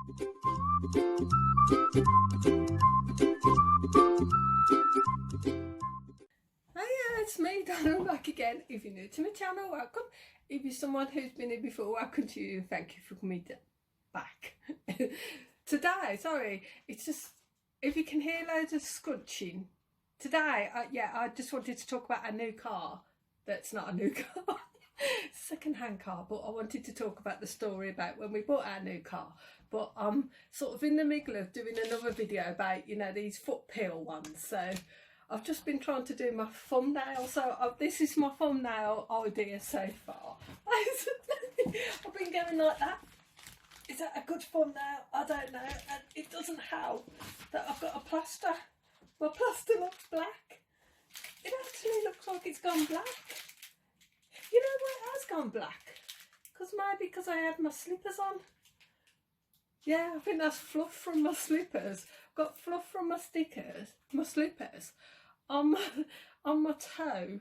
Hiya, it's me, Donna, back again. If you're new to my channel, welcome. If you're someone who's been here before, welcome to you. Thank you for coming back. Today, sorry, it's just, if you can hear loads of scrunching. Today, I just wanted to talk about a new car. That's not a new car. Second-hand car, but I wanted to talk about the story about when we bought our new car. But I'm sort of in the middle of doing another video about, you know, these foot peel ones. So I've just been trying to do my thumbnail, so this is my thumbnail idea so far. I've been going like that. Is that a good thumbnail? I don't know, and it doesn't help that I've got a plaster. My plaster looks black. It actually looks like it's gone black. You know why it has gone black? Maybe because I had my slippers on. Yeah, I think that's fluff from my slippers. Got fluff from my slippers on my toe,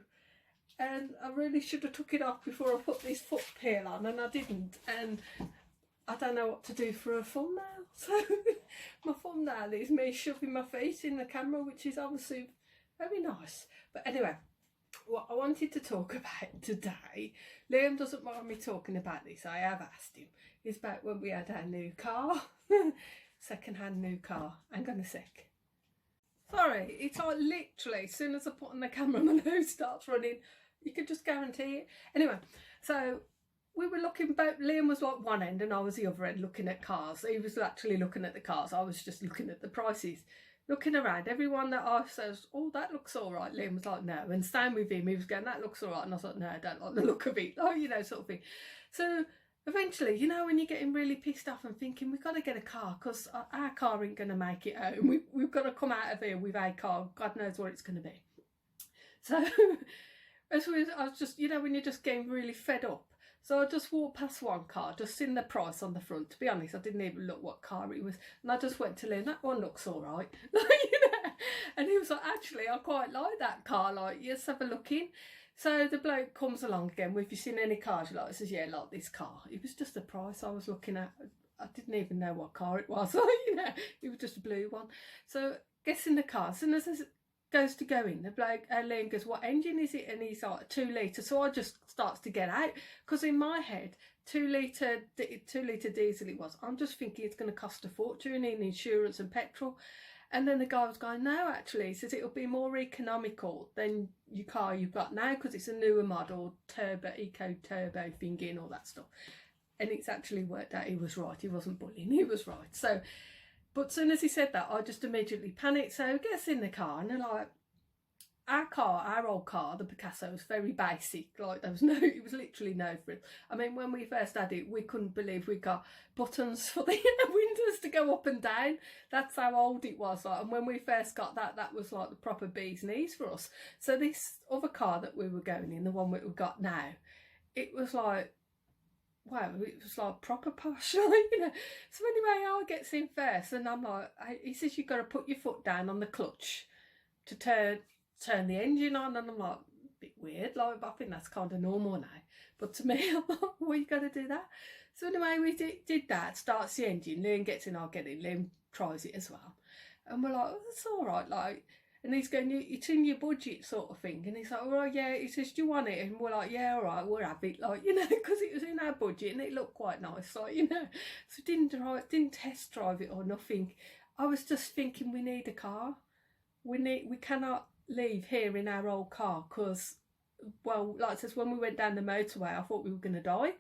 and I really should have took it off before I put this foot peel on, and I didn't. And I don't know what to do for a thumbnail. So my thumbnail is me shoving my face in the camera, which is obviously very nice. But anyway, what I wanted to talk about today, Liam doesn't mind me talking about this, I have asked him, is about when we had our new car. Second-hand new car. Hang on a sec. Sorry, it's like literally, as soon as I put on the camera, my nose starts running. You could just guarantee it. Anyway, so we were looking about, Liam was like one end and I was the other end looking at cars. He was actually looking at the cars, I was just looking at the prices. Looking around, everyone that I says, oh, that looks all right. Liam was like, no. And staying with him, he was going, that looks all right. And I was like, no, I don't like the look of it. Like, you know, sort of thing. So eventually, you know, when you're getting really pissed off and thinking, we've got to get a car because our car ain't going to make it home. We've got to come out of here with a car. God knows what it's going to be. So I was just, you know, when you're just getting really fed up. So I just walked past one car, just seen the price on the front. To be honest, I didn't even look what car it was. And I just went to Liam, that one looks all right. You know? And he was like, actually, I quite like that car. Like, yes, have a look in. So the bloke comes along again. Well, have you seen any cars? Like, he says, yeah, like this car. It was just the price I was looking at. I didn't even know what car it was. You know, it was just a blue one. So gets in the car. As soon as goes to go in, the bloke, Liam goes, what engine is it? And he's like, 2 litre. So I just starts to get out, because in my head, 2 litre diesel it was. I'm just thinking it's going to cost a fortune in insurance and petrol. And then the guy was going, no, actually, he says it'll be more economical than your car you've got now, because it's a newer model, turbo, eco turbo thingy and all that stuff. And it's actually worked out. He was right. He wasn't bullying. He was right. So, but as soon as he said that, I just immediately panicked. So he gets in the car and they're like, our old car, the Picasso, was very basic. Like, there was no, it was literally no frills. I mean, when we first had it, we couldn't believe we got buttons for the windows to go up and down. That's how old it was. Like, and when we first got that, that was like the proper bee's knees for us. So this other car that we were going in, the one we got now, it was like, wow, it was like proper posh, you know. So anyway, I gets in first and I'm like, he says, you've got to put your foot down on the clutch to turn the engine on. And I'm like, a bit weird, like, I think that's kind of normal now. But to me, I'm like, well, you got to do that. So anyway, we did that, starts the engine, Liam gets in, I'll get in, Liam tries it as well. And we're like, oh, that's all right, like, and he's going, it's in your budget sort of thing. And he's like, oh, yeah. He says, do you want it? And we're like, yeah, all right, we'll have it. Like, you know, because it was in our budget and it looked quite nice. Like, you know, so didn't test drive it or nothing. I was just thinking, we need a car. We cannot leave here in our old car because, well, like I says, when we went down the motorway, I thought we were going to die.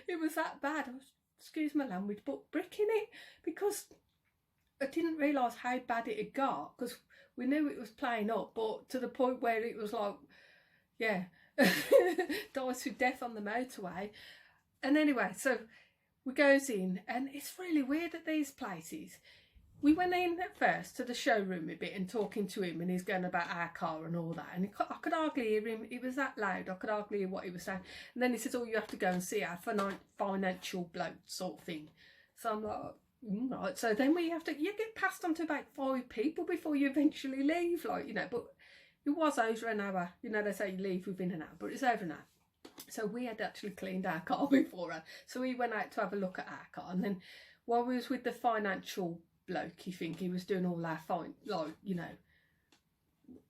It was that bad. Excuse my language, but bricking it, because I didn't realise how bad it had got, because we knew it was playing up, but to the point where it was like, yeah, dies with death on the motorway. And anyway, so we goes in, and it's really weird at these places. We went in at first to the showroom a bit and talking to him, and he's going about our car and all that, and I could hardly hear him. It was that loud, I could hardly hear what he was saying. And then he says, oh, you have to go and see our financial bloke sort of thing. So I'm like, right. So then you get passed on to about 5 people before you eventually leave, like, you know. But it was over an hour. You know, they say you leave within an hour, but it's over an hour. So we had actually cleaned our car beforehand. So we went out to have a look at our car, and then while we was with the financial bloke, you think he was doing all our fine, like, you know,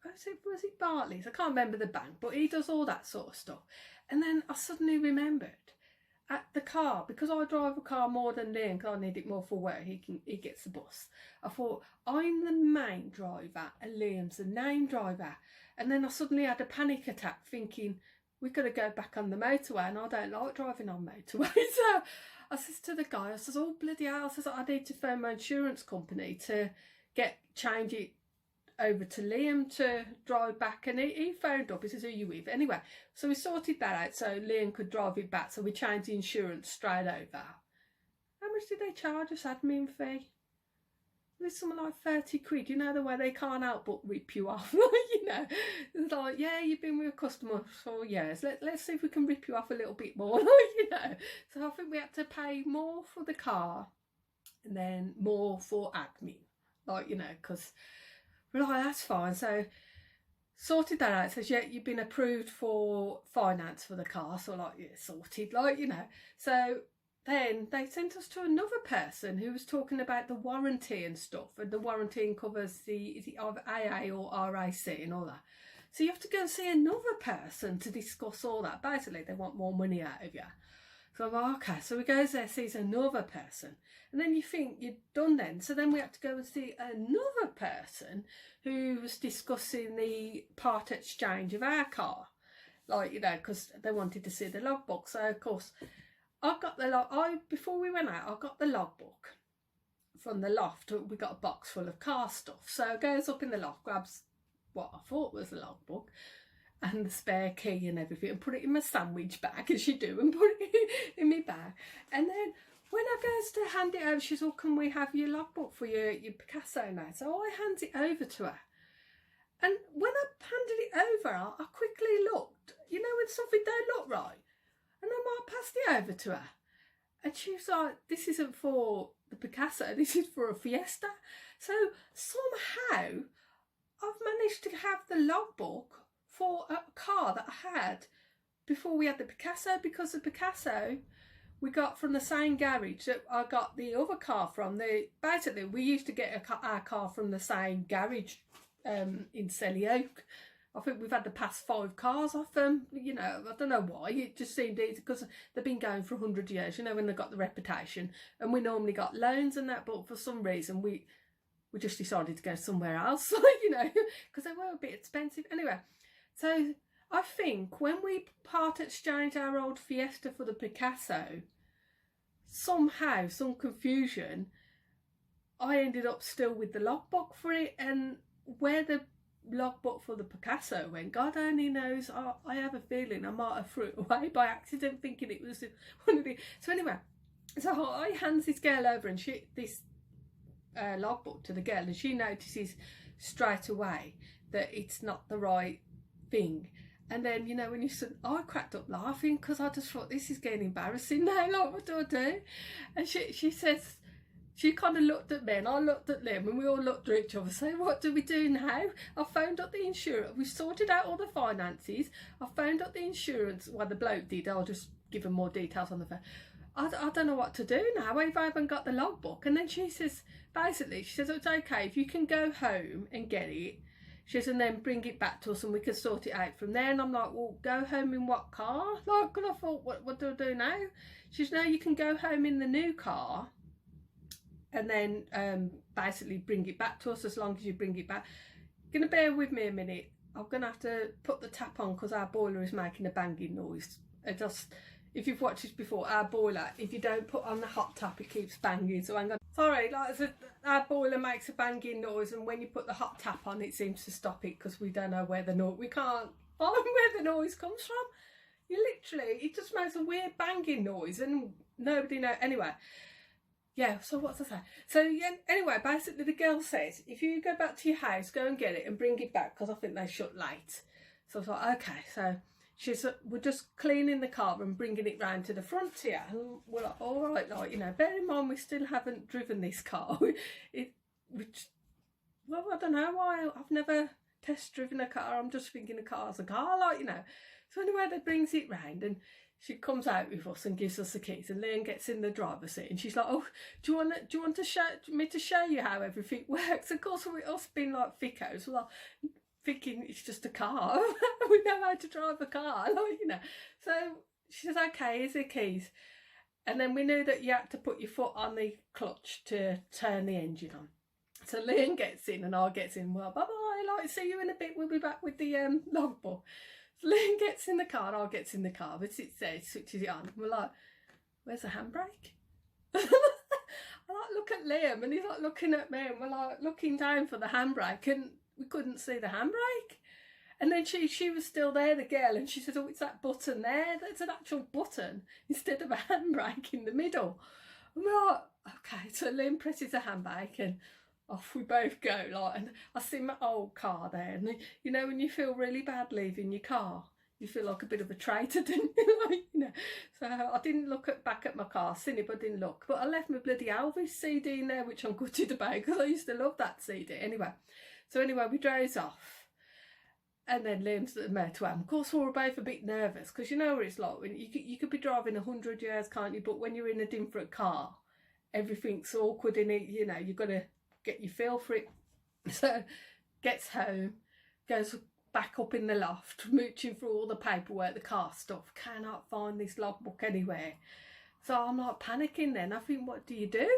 was it Bartley's? I can't remember the bank, but he does all that sort of stuff. And then I suddenly remembered at the car, because I drive a car more than Liam, because I need it more for work, he gets the bus. I thought, I'm the main driver and Liam's the name driver. And then I suddenly had a panic attack thinking, we've got to go back on the motorway, and I don't like driving on motorways. So I says to the guy, I says, oh bloody hell, I says, I need to phone my insurance company to change it over to Liam to drive back. And he phoned up, he says, who are you with? Anyway, so we sorted that out so Liam could drive it back, so we changed the insurance straight over. How much did they charge us admin fee? There's something like 30 quid, you know, the way they can't help but rip you off. You know, it's like, yeah, you've been with a customer for years, let's see if we can rip you off a little bit more. You know, so I think we had to pay more for the car and then more for admin, like, you know, because we're like, that's fine. So sorted that out. It says, yeah, you've been approved for finance for the car. So like, yeah, sorted, like, you know. So then they sent us to another person who was talking about the warranty and stuff, and the warranty covers the either AA or RAC and all that. So you have to go and see another person to discuss all that. Basically, they want more money out of you. So I'm like, okay, so we goes there, sees another person, and then you think you're done then. So then we have to go and see another person who was discussing the part exchange of our car, like, you know, because they wanted to see the logbook. So of course, I got the before we went out, I got the logbook from the loft. We got a box full of car stuff. So goes up in the loft, grabs what I thought was the logbook and the spare key and everything, and put it in my sandwich bag, as you do, and put it in my bag. And then when I goes to hand it over, she says, oh, can we have your logbook for your Picasso now? So I hands it over to her. And when I handed it over, I quickly looked, you know, when something don't look right. And I passed it over to her. And she was like, this isn't for the Picasso, this is for a Fiesta. So somehow I've managed to have the logbook for a car that I had before we had the Picasso, because the Picasso we got from the same garage that I got the other car from. Basically, we used to get our car from the same garage in Selly Oak. I think we've had the past 5 cars off them, you know. I don't know why, it just seemed easy because they've been going for 100 years, you know, when they've got the reputation. And we normally got loans and that, but for some reason we just decided to go somewhere else, you know, because they were a bit expensive. Anyway, so I think when we part exchanged our old Fiesta for the Picasso, somehow, some confusion, I ended up still with the logbook for it, and where the logbook for the Picasso went, God only knows. I have a feeling I might have threw it away by accident, thinking it was one of the. So anyway, so I hands this girl over, and this logbook to the girl, and she notices straight away that it's not the right thing. And then, you know, when you said, I cracked up laughing because I just thought, this is getting embarrassing now, like, what do I do? And she says, she kind of looked at me and I looked at Liam, and we all looked at each other saying, what do we do now? I phoned up the insurance. We sorted out all the finances. I phoned up the insurance. Well, the bloke did. I'll just give him more details on the phone. I don't know what to do now. I haven't got the logbook. And then she says, basically, she says, it's okay if you can go home and get it. She says, and then bring it back to us and we can sort it out from there. And I'm like, well, go home in what car? Like, and I thought, what do I do now? She says, no, you can go home in the new car and then basically bring it back to us as long as you bring it back. You're going to bear with me a minute. I'm going to have to put the tap on because our boiler is making a banging noise. If you've watched this before, our boiler, if you don't put on the hot tap, it keeps banging. So I'm going to, sorry, like I said, our boiler makes a banging noise, and when you put the hot tap on, it seems to stop it because we don't know where the noise, we can't find where the noise comes from. You literally, it just makes a weird banging noise and nobody knows. Anyway, yeah, so what's I say? So yeah, anyway, basically the girl says, if you go back to your house, go and get it and bring it back because I think they shut late. So I was like, okay, so she's, we're just cleaning the car and bringing it round to the front here. And we're like, all right, like, you know, bear in mind we still haven't driven this car. Well, I don't know why. I've never test driven a car. I'm just thinking a car's a car, like, you know. So anyway, they brings it round and she comes out with us and gives us the keys, and Liam gets in the driver's seat, and she's like, "Oh, do you want to show me to show you how everything works?" Of course, we us being like thickos, we're like thinking it's just a car. We know how to drive a car, like, you know. So she says, "Okay, here's the keys." And then we knew that you had to put your foot on the clutch to turn the engine on. So Liam gets in and I gets in. Well, bye-bye, like, see you in a bit. We'll be back with the logbook. So Liam gets in the car and I gets in the car. But it says, switches it on. We're like, "Where's the handbrake?" I like look at Liam and he's like looking at me and we're like looking down for the handbrake and we couldn't see the handbrake. And then she was still there, the girl, and she said, "Oh, it's that button there. That's an actual button instead of a handbrake in the middle." And we're like, okay. So Liam presses the handbrake and off we both go. Like, and I see my old car there, and you know when you feel really bad leaving your car, you feel like a bit of a traitor, don't you? Like, you know. So I didn't look back at my car, seen it, but I didn't look. But I left my bloody Elvis CD in there, which I'm gutted about because I used to love that CD. Anyway, we drove off. And then Liam's at the motorway. Of course, we were both a bit nervous because you know what it's like. When you could be driving 100 years, can't you? But when you're in a different car, everything's awkward in it. You know, you've got to get your feel for it. So, gets home, goes back up in the loft, mooching through all the paperwork, the car stuff. Cannot find this logbook anywhere. So I'm like panicking then. I think, what do you do?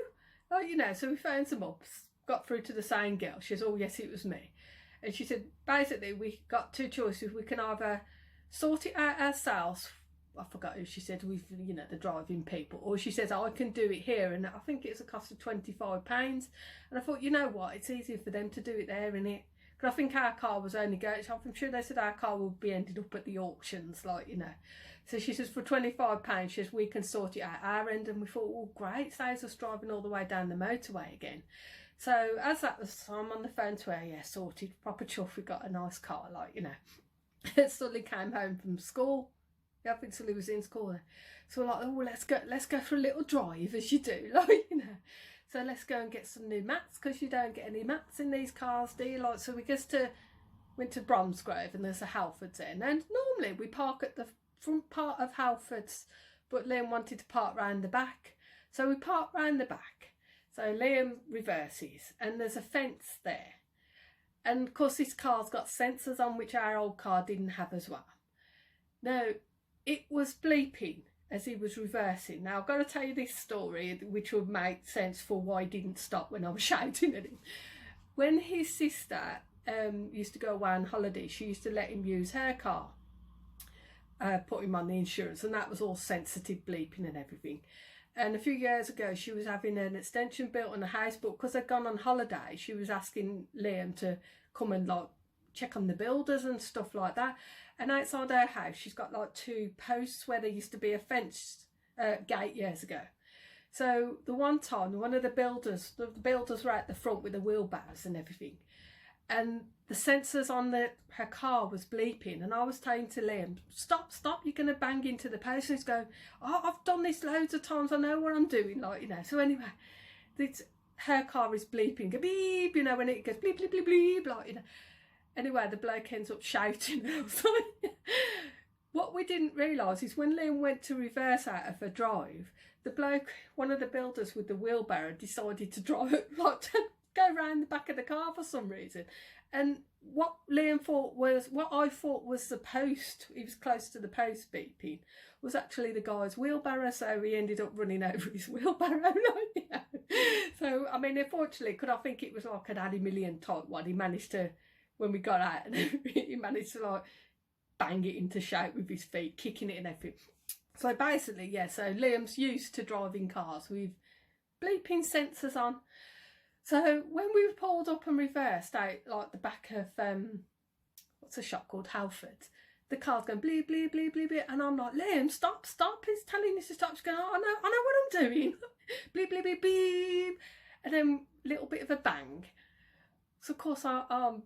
Like, you know, so we phoned them up, got through to the same girl. She says, "Oh, yes, it was me." And she said, basically, we got two choices. We can either sort it out ourselves. I forgot who she said, with, you know, the driving people. Or she says, "I can do it here." And I think it's a cost of £25. And I thought, you know what? It's easier for them to do it there, innit? Because I think our car was only going, I'm sure they said our car will be ended up at the auctions, like, you know. So she says, for £25, she says, we can sort it out our end. And we thought, well, great. Saves us driving all the way down the motorway again. So as that was, I'm on the phone to her, yeah, sorted, proper chuff, we got a nice car, like, you know. Sully came home from school. Yeah, I think Sully was in school there. So we're like, "Oh, let's go for a little drive," as you do, like, you know. So let's go and get some new mats, because you don't get any mats in these cars, do you? Like, so we went to Bromsgrove, and there's a Halfords there. And normally we park at the front part of Halfords, but Liam wanted to park round the back. So we parked round the back. So Liam reverses and there's a fence there. And of course this car's got sensors on, which our old car didn't have as well. Now, it was bleeping as he was reversing. Now, I've got to tell you this story, which would make sense for why he didn't stop when I was shouting at him. When his sister used to go away on holiday, she used to let him use her car, put him on the insurance, and that was all sensitive bleeping and everything. And a few years ago, she was having an extension built on the house, but because they'd gone on holiday, she was asking Liam to come and like check on the builders and stuff like that. And outside her house, she's got like two posts where there used to be a fence gate years ago. So the one time, one of the builders were at the front with the wheelbarrows and everything. And the sensors on her car was bleeping, and I was saying to Liam, stop, you're going to bang into the post. And he's going, "Oh, I've done this loads of times, I know what I'm doing," like, you know. So anyway, her car is bleeping, go beep, you know, when it goes bleep, bleep, bleep, bleep, like, you know. Anyway, the bloke ends up shouting, and I was like, what we didn't realise is when Liam went to reverse out of a drive, the bloke, one of the builders with the wheelbarrow, decided to drive, like, go round the back of the car for some reason. And what I thought was the post, he was close to the post beeping, was actually the guy's wheelbarrow. So he ended up running over his wheelbarrow, like, you know. So I mean, unfortunately, could I think it was like an Addy Million type one, he managed to, when we got out, and he managed to like bang it into shape with his feet, kicking it and everything. So basically, yeah, so Liam's used to driving cars with bleeping sensors on. So when we pulled up and reversed out like the back of what's a shop called Halfords, the car's going bleep, bleep, bleep, bleep, bleep, and I'm like, "Liam, stop, he's telling us to stop." She's going, "Oh, I know what I'm doing." Bleep, bleep, bleep, bleep, and then a little bit of a bang. So of course I'm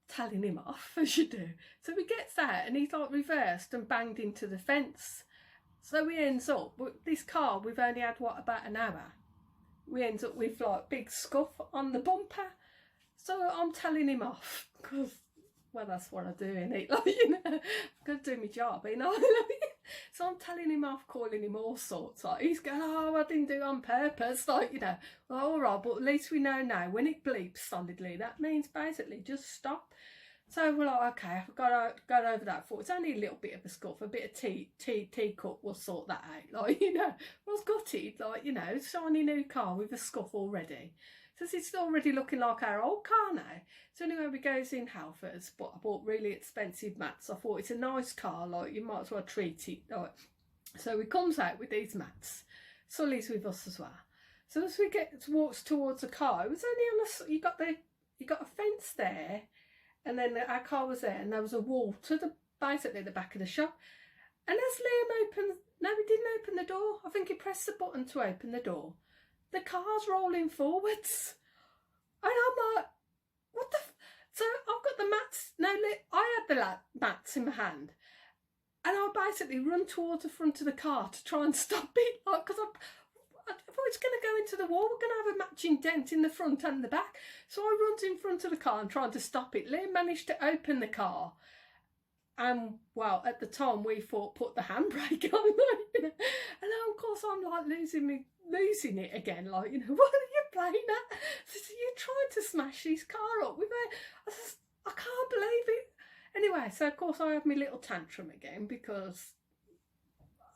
telling him off, as you do. So he gets out and he's like reversed and banged into the fence. So he ends up with this car, we've only had about an hour. We end up with like big scuff on the bumper. So I'm telling him off because, well, that's what I do, innit? Like, you know, I've got to do my job, you know. So I'm telling him off, calling him all sorts. Like, he's going, oh, I didn't do it on purpose. Like, you know, well, all right, but at least we know now when it bleeps solidly, that means basically just stop. So we're like, okay, I've got over that for. It's only a little bit of a scuff, a bit of teacup will sort that out. Like, you know, I was gutted, like, you know, shiny new car with a scuff already. So it's already looking like our old car now. So anyway, we goes in Halfords, but I bought really expensive mats. I thought it's a nice car, like you might as well treat it. Like. So he comes out with these mats. Sully's with us as well. So as we walks towards the car, it was only on you got a fence there, and then our car was there, and there was a wall to basically the back of the shop. And as Liam opened, no, he didn't open the door. I think he pressed the button to open the door. The car's rolling forwards, and I'm like, what the so I've got the mats, no, I had the mats in my hand, and I basically run towards the front of the car to try and stop it, like, because I thought it's going to go into the wall, we're going to have a matching dent in the front and the back. So I runs in front of the car and trying to stop it. Liam managed to open the car, and well, at the time we thought put the handbrake on, like, you know, and now of course I'm like losing it again, like, you know, what are you playing at? So you're trying to smash this car up with I can't believe it. Anyway, so of course I have my little tantrum again because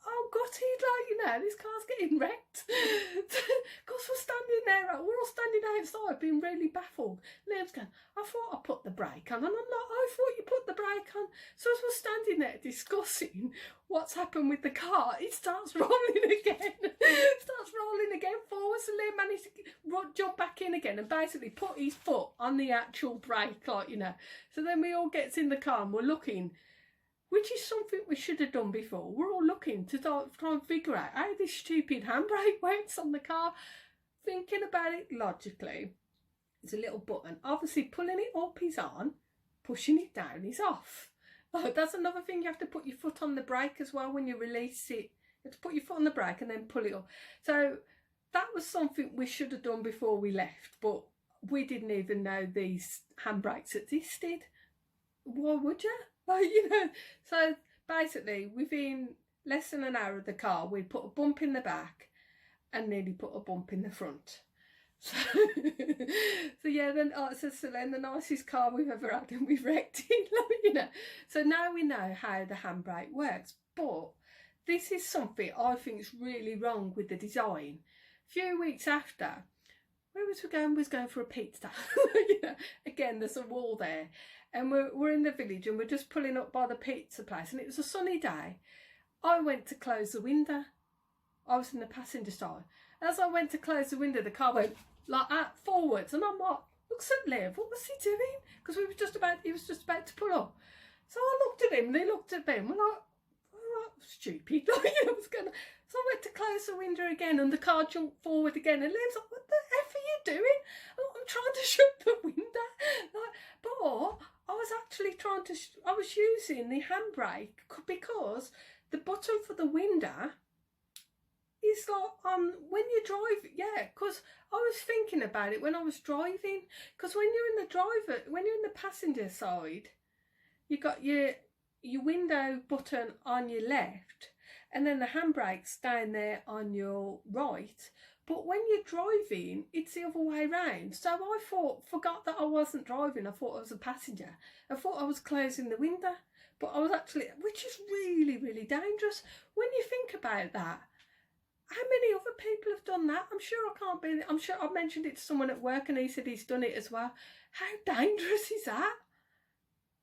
I'm gutted, like, you know, this car's getting wrecked. Of course we're standing there, we're all standing outside being really baffled. Liam's going, I thought I put the brake on, and I'm like, I thought you put the brake on. So as we're standing there discussing what's happened with the car, it starts rolling again. It starts rolling again forward, so Liam managed to jump back in again and basically put his foot on the actual brake, like, you know. So then we all gets in the car and we're looking, which is something we should have done before. We're all looking to try and figure out how this stupid handbrake works on the car. Thinking about it logically, there's a little button. Obviously, pulling it up is on, pushing it down is off. Oh, that's another thing. You have to put your foot on the brake as well when you release it. You have to put your foot on the brake and then pull it up. So that was something we should have done before we left, but we didn't even know these handbrakes existed. Why would you? Like, you know, so basically within less than an hour of the car, we put a bump in the back and nearly put a bump in the front. So, so yeah, then so Selene, the nicest car we've ever had, and we've wrecked it, like, you know. So now we know how the handbrake works, but this is something I think is really wrong with the design. A few weeks after, where was we going? We was going for a pizza. You know, again, there's a wall there. And we're in the village and we're just pulling up by the pizza place, and it was a sunny day. I went to close the window. I was in the passenger side. As I went to close the window, the car went like that forwards, and I'm like, looks at Liv, what was he doing? Because he was just about to pull up. So I looked at him and he looked at me, and we're like, oh, stupid. Like, you know, so I went to close the window again, and the car jumped forward again, and Liv's like, what the F are you doing? Oh, I'm trying to shut the window. Like, but I was actually I was using the handbrake because the button for the window is like when you drive, yeah, because I was thinking about it when I was driving, because when you're in the passenger side, you got your window button on your left, and then the handbrake's down there on your right. But when you're driving, it's the other way round. So I forgot that I wasn't driving. I thought I was a passenger. I thought I was closing the window, but I was actually, which is really, really dangerous. When you think about that, how many other people have done that? I'm sure I mentioned it to someone at work and he said he's done it as well. How dangerous is that?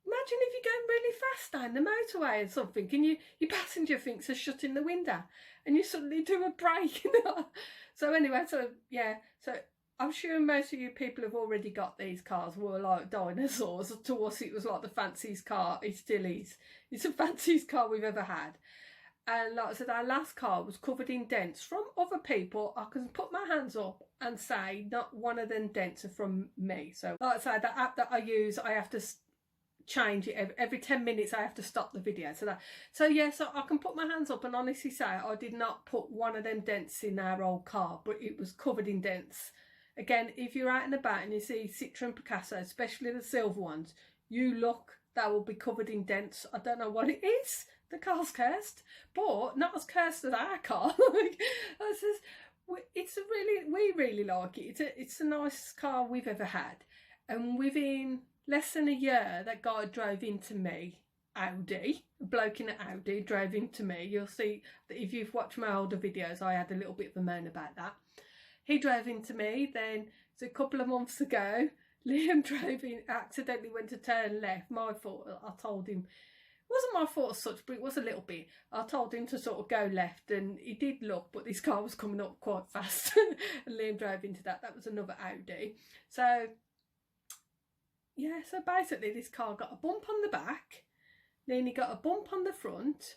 Imagine if you're going really fast down the motorway or something, and your passenger thinks they're shutting the window, and you suddenly do a brake. You know? So anyway, so yeah, so I'm sure most of you people have already got these cars. Were like dinosaurs. To us, it was like the fanciest car. It still is. It's the fanciest car we've ever had. And like I said, our last car was covered in dents from other people. I can put my hands up and say not one of them dents are from me. So like I said, the app that I use, I have to change it every 10 minutes. I have to stop the video. So yeah, so I can put my hands up and honestly say I did not put one of them dents in our old car, but it was covered in dents. Again, if you're out and about and you see Citroen Picasso, especially the silver ones, you look, that will be covered in dents. I don't know what it is, the car's cursed, but not as cursed as our car. I says, we really like it. It's the nicest car we've ever had. And within less than a year, that guy drove into me. Audi, a bloke in an Audi drove into me. You'll see that if you've watched my older videos, I had a little bit of a moan about that. He drove into me. Then, so a couple of months ago, Liam drove in, accidentally went to turn left. My fault. I told him, it wasn't my fault as such, but it was a little bit. I told him to sort of go left, and he did look, but this car was coming up quite fast. And Liam drove into that. That was another Audi. So, yeah, so basically this car got a bump on the back, then he got a bump on the front,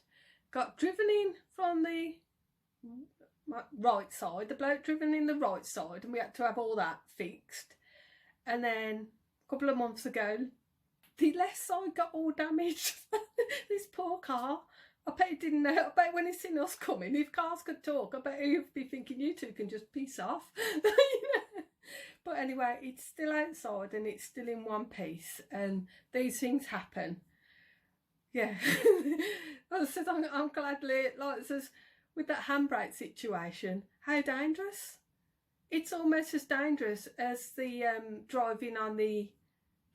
got driven in from the right side, the bloke driven in the right side, and we had to have all that fixed. And then a couple of months ago, the left side got all damaged. This poor car. I bet he didn't know. I bet when he seen us coming, if cars could talk, I bet he'd be thinking, you two can just piss off. You know? But anyway, it's still outside and it's still in one piece, and these things happen. Yeah. I said, I'm gladly, like it says, with that handbrake situation, how dangerous? It's almost as dangerous as the driving on the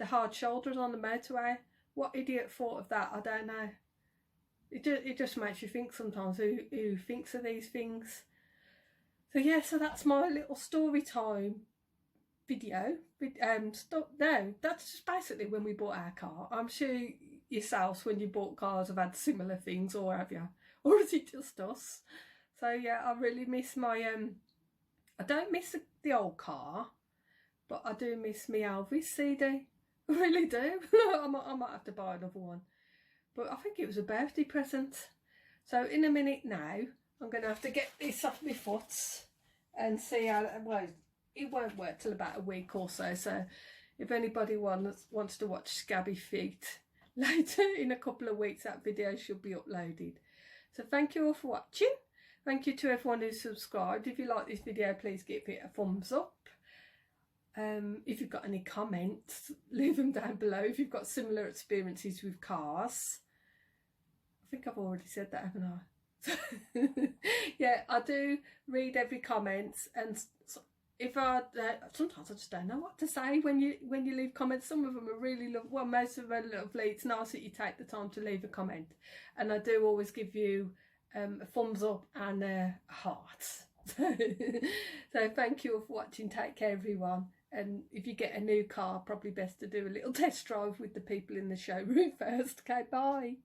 hard shoulders on the motorway. What idiot thought of that? I don't know. It just makes you think sometimes, who thinks of these things. So yeah, so that's my little story time video. No, that's just basically when we bought our car. I'm sure yourselves, when you bought cars, have had similar things, or have you? Or is it just us? So yeah, I really miss my I don't miss the old car, but I do miss me Elvis CD. I really do. I might have to buy another one. But I think it was a birthday present. So in a minute now, I'm going to have to get this off my foot and see how, well, it won't work till about a week or so. So if anybody wants to watch Scabby Feet later in a couple of weeks, that video should be uploaded. So thank you all for watching. Thank you to everyone who's subscribed. If you like this video, please give it a thumbs up. If you've got any comments, leave them down below. If you've got similar experiences with cars. I think I've already said that, haven't I? Yeah, I do read every comment, and if I sometimes I just don't know what to say when you leave comments. Some of them are really lovely. Well, most of them are lovely. It's nice that you take the time to leave a comment, and I do always give you a thumbs up and a heart. So thank you all for watching. Take care, everyone. And if you get a new car, probably best to do a little test drive with the people in the showroom first. Okay, bye.